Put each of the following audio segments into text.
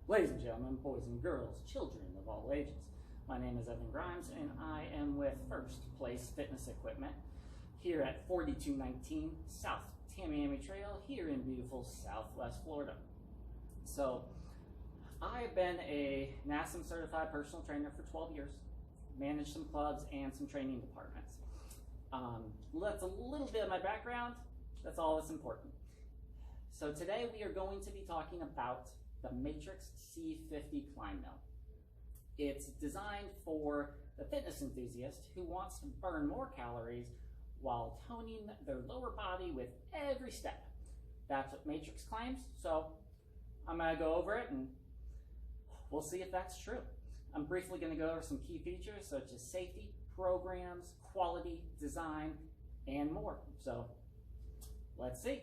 Ladies and gentlemen, boys and girls, children of all ages, my name is Evan Grimes and I am with First Place Fitness Equipment here at 4219 South Tamiami Trail here in beautiful Southwest Florida. So, I've been a NASM certified personal trainer for 12 years, managed some clubs and some training departments. That's a little bit of my background. That's all that's important. So today we are going to be talking about the Matrix C50 Climbmill. It's designed for the fitness enthusiast who wants to burn more calories while toning their lower body with every step. That's what Matrix claims, so I'm going to go over it and we'll see if that's true. I'm briefly going to go over some key features such as safety, programs, quality, design, and more. So let's see.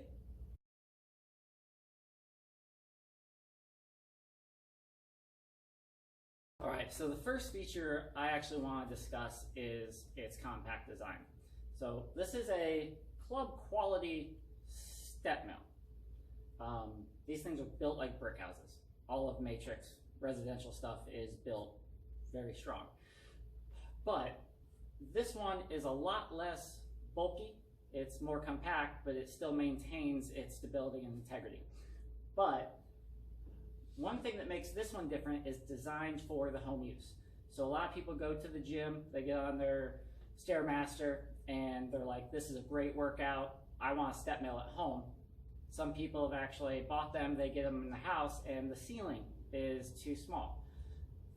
All right, so the first feature I actually want to discuss is its compact design. So this is a club quality step mill. These things are built like brick houses. All of Matrix residential stuff is built very strong. But this one is a lot less bulky. It's more compact, but it still maintains its stability and integrity. But one thing that makes this one different is designed for the home use. So a lot of people go to the gym, they get on their Stairmaster, and they're like, this is a great workout, I want a step mill at home. Some people have actually bought them, they get them in the house, and the ceiling is too small.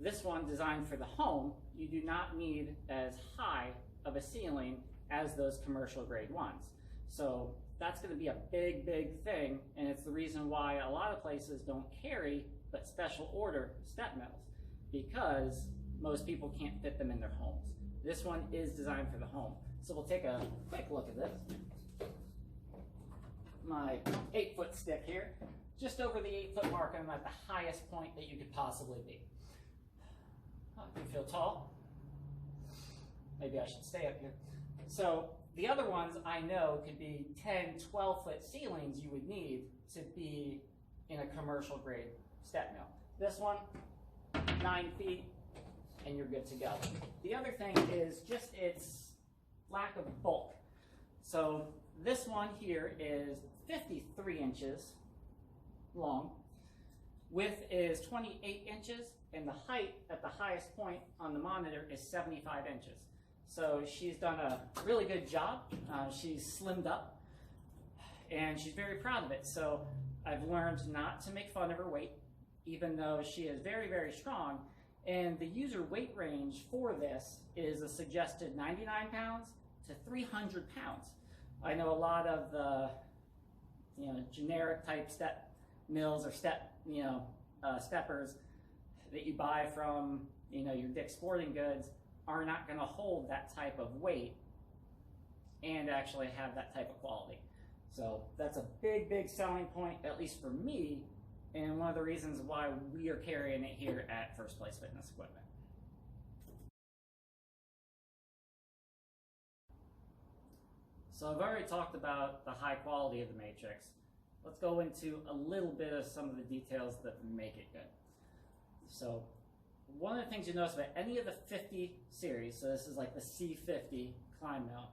This one, designed for the home, you do not need as high of a ceiling as those commercial grade ones. So that's going to be a big, big thing, and it's the reason why a lot of places don't carry but special order step mills, because most people can't fit them in their homes. This one is designed for the home. So we'll take a quick look at this. My 8-foot stick here, just over the 8-foot mark, I'm at the highest point that you could possibly be. Oh, you feel tall? Maybe I should stay up here. So the other ones I know could be 10, 12-foot ceilings you would need to be in a commercial grade step mill. This one, 9 feet, and you're good to go. The other thing is just its lack of bulk. So this one here is 53 inches long, width is 28 inches, and the height at the highest point on the monitor is 75 inches. So she's done a really good job. She's slimmed up, and she's very proud of it. So I've learned not to make fun of her weight, even though she is very, very strong. And the user weight range for this is a suggested 99 pounds to 300 pounds. I know a lot of the generic type step mills or steppers that you buy from your Dick's Sporting Goods are not going to hold that type of weight and actually have that type of quality. So that's a big, big selling point, at least for me, and one of the reasons why we are carrying it here at First Place Fitness Equipment. So I've already talked about the high quality of the Matrix. Let's go into a little bit of some of the details that make it good. So one of the things you notice about any of the 50 series, so this is like the C50 Climbmill,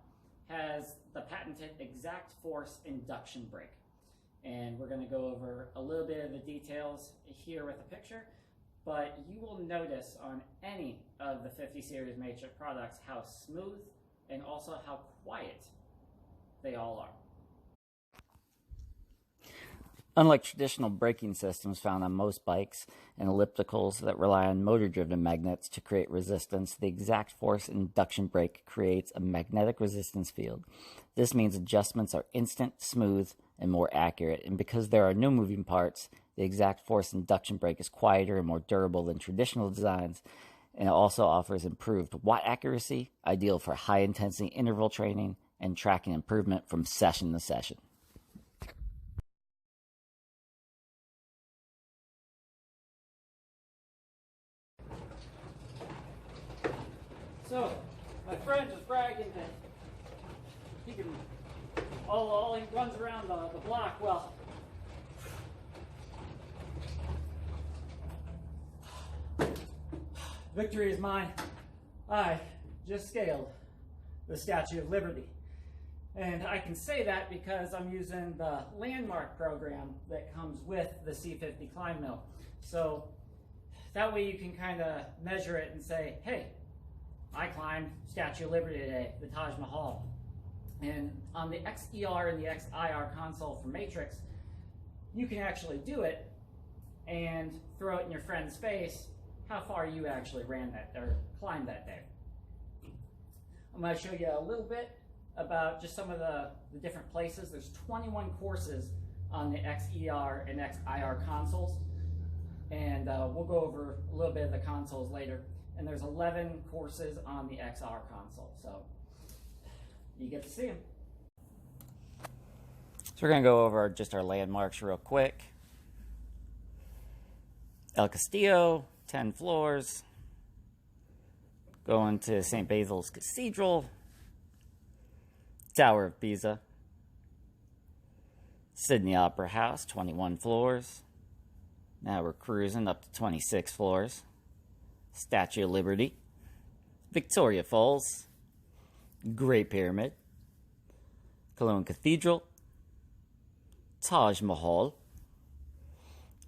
has the patented exact force induction brake. And we're going to go over a little bit of the details here with a picture, but you will notice on any of the 50 series Matrix products how smooth and also how quiet they all are. Unlike traditional braking systems found on most bikes and ellipticals that rely on motor-driven magnets to create resistance, the exact force induction brake creates a magnetic resistance field. This means adjustments are instant, smooth, and more accurate, and because there are no moving parts, the exact force induction brake is quieter and more durable than traditional designs, and it also offers improved watt accuracy, ideal for high-intensity interval training and tracking improvement from session to session. So, my friend was bragging that he can, all he runs around the block. Well, Victory is mine. I just scaled the Statue of Liberty. And I can say that because I'm using the landmark program that comes with the C50 Climbmill. So that way you can kind of measure it and say, hey, I climbed Statue of Liberty today, the Taj Mahal. And on the XER and the XIR console for Matrix, you can actually do it and throw it in your friend's face how far you actually ran that or climbed that day. I'm going to show you a little bit about just some of the different places. There's 21 courses on the XER and XIR consoles, and we'll go over a little bit of the consoles later. And there's 11 courses on the XR console, so you get to see them. So we're going to go over just our landmarks real quick. El Castillo, 10 floors. Going to St. Basil's Cathedral. Tower of Pisa. Sydney Opera House, 21 floors. Now we're cruising up to 26 floors. Statue of Liberty. Victoria Falls. Great Pyramid. Cologne Cathedral. Taj Mahal.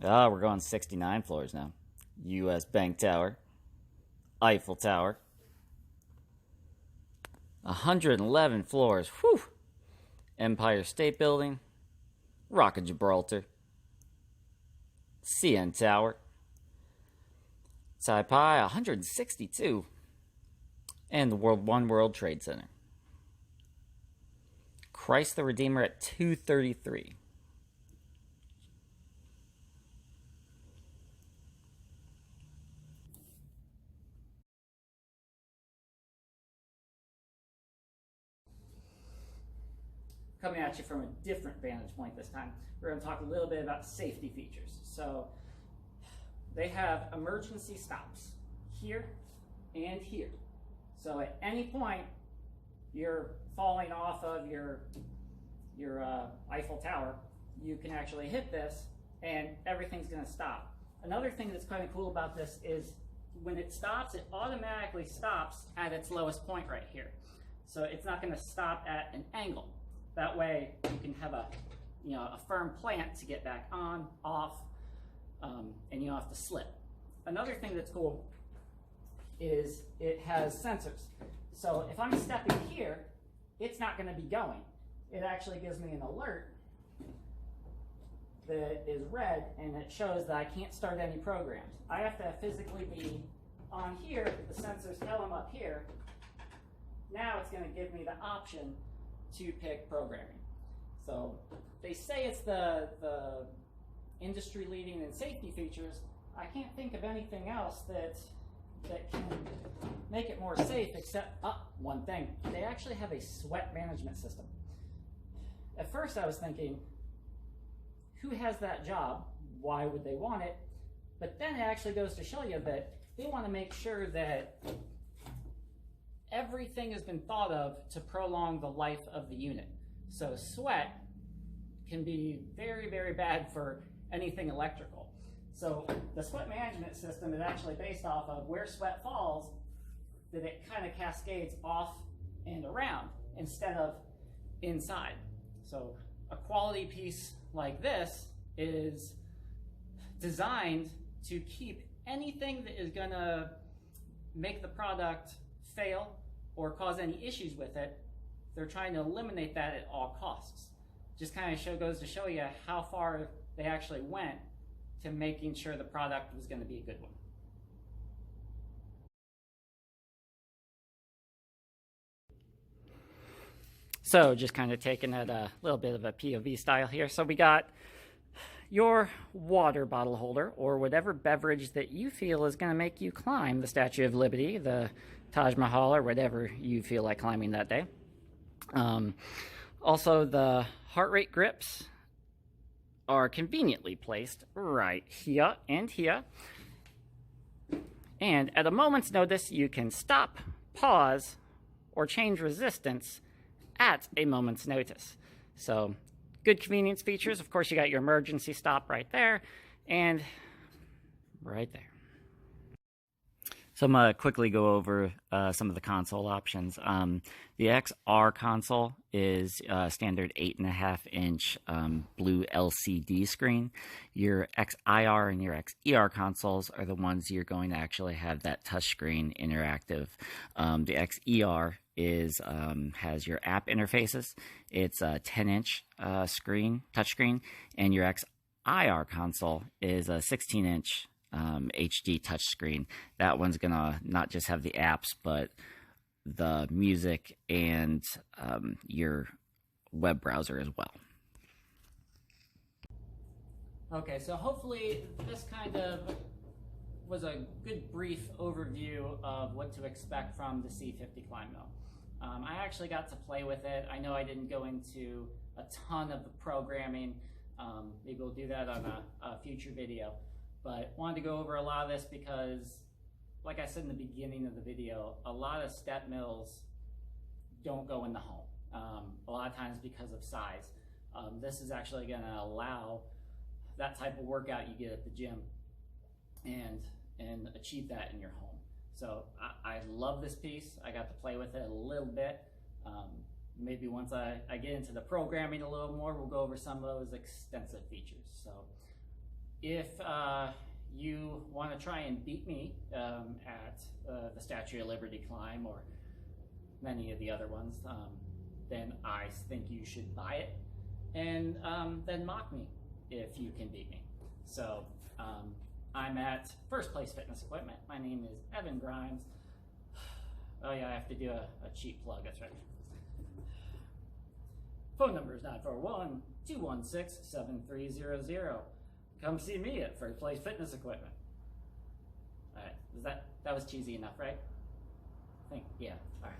We're going 69 floors now. U.S. Bank Tower. Eiffel Tower. 111 floors. Whew. Empire State Building. Rock of Gibraltar. CN Tower. Taipei, 162. And the One World Trade Center. Christ the Redeemer at 233. Coming at you from a different vantage point this time, we're going to talk a little bit about safety features. So they have emergency stops here and here. So at any point you're falling off of your Eiffel Tower, you can actually hit this and everything's going to stop. Another thing that's kind of cool about this is when it stops, it automatically stops at its lowest point right here. So it's not going to stop at an angle. That way you can have a firm plant to get back on, off, and you don't have to slip. Another thing that's cool is it has sensors. So if I'm stepping here, it's not going to be going. It actually gives me an alert that is red, and it shows that I can't start any programs. I have to physically be on here. The sensors tell them up here. Now it's going to give me the option to pick programming. So they say it's the industry leading in safety features. I can't think of anything else that can make it more safe except one thing. They actually have a sweat management system. At first I was thinking, who has that job? Why would they want it? But then it actually goes to show you that they want to make sure that everything has been thought of to prolong the life of the unit. So sweat can be very, very bad for anything electrical. So the sweat management system is actually based off of where sweat falls, that it kind of cascades off and around instead of inside. So a quality piece like this is designed to keep anything that is going to make the product fail or cause any issues with it. They're trying to eliminate that at all costs. Just kind of goes to show you how far they actually went to making sure the product was going to be a good one. So just kind of taking it a little bit of a POV style here. So we got your water bottle holder or whatever beverage that you feel is going to make you climb the Statue of Liberty, the Taj Mahal, or whatever you feel like climbing that day. Also, the heart rate grips are conveniently placed right here and here. And at a moment's notice, you can stop, pause, or change resistance at a moment's notice. So good convenience features. Of course, you got your emergency stop right there and right there. So I'm going to quickly go over some of the console options. The XR console is standard 8.5-inch blue LCD screen. Your XIR and your XER consoles are the ones you're going to actually have that touchscreen interactive. The XER has your app interfaces. It's a 10-inch touchscreen, and your XIR console is a 16-inch HD touchscreen. That one's gonna not just have the apps, but the music and your web browser as well. Okay, so hopefully this kind of was a good brief overview of what to expect from the C50 Climbmill. I actually got to play with it. I know I didn't go into a ton of the programming. Maybe we'll do that on a future video. But wanted to go over a lot of this because, like I said in the beginning of the video, a lot of step mills don't go in the home. A lot of times because of size. This is actually going to allow that type of workout you get at the gym and achieve that in your home. So I love this piece. I got to play with it a little bit. Maybe once I get into the programming a little more, we'll go over some of those extensive features. So if you want to try and beat me at the Statue of Liberty climb or many of the other ones, then I think you should buy it and then mock me if you can beat me. So I'm at First Place Fitness Equipment. My name is Evan Grimes. Oh yeah, I have to do a cheap plug, that's right. Phone number is 941-216-7300. Come see me at First Place Fitness Equipment. All right, that was cheesy enough, right? I think, yeah, all right.